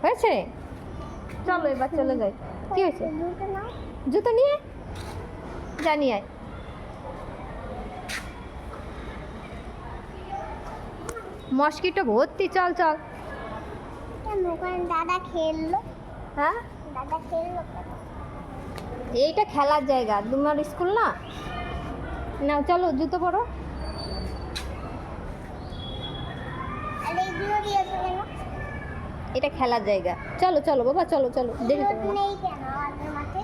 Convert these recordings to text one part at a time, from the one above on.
হয়েছে, চলো এবার চলে যাই। কি হয়েছে? জুতো নিয়ে জানি আয়। মস্কিটো ভর্তি, চল চল। দাদা খেললো। হ্যাঁ, দাদা খেললো। এইটা খেলার জায়গা, তোমার স্কুল না। নাও চলো, জুতো পরো। আর এইগুলো দিয়েছে কেন? এটা খেলার জায়গা, চলো চলো বাবা, চলো চলো। দেরি করো না। নেই কেন আমাদের মাঠে?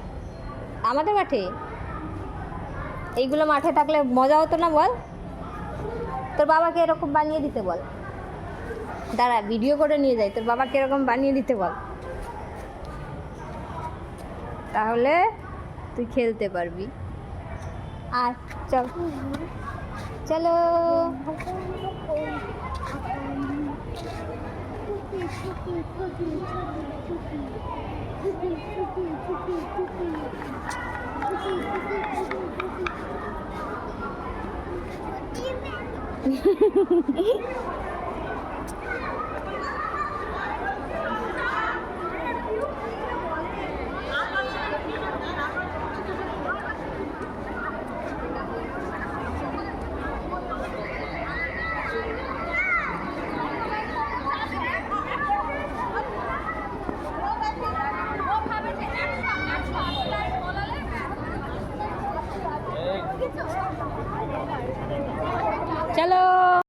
আমাদের মাঠে এইগুলো মাঠে থাকলে মজা হতো না বল? তোর বাবাকে এরকম বানিয়ে দিতে বল। দাঁড়া, ভিডিও করে নিয়ে যাই, তোর বাবাকে এরকম বানিয়ে দিতে বল, তাহলে তুই খেলতে পারবি। আর চল, চলো।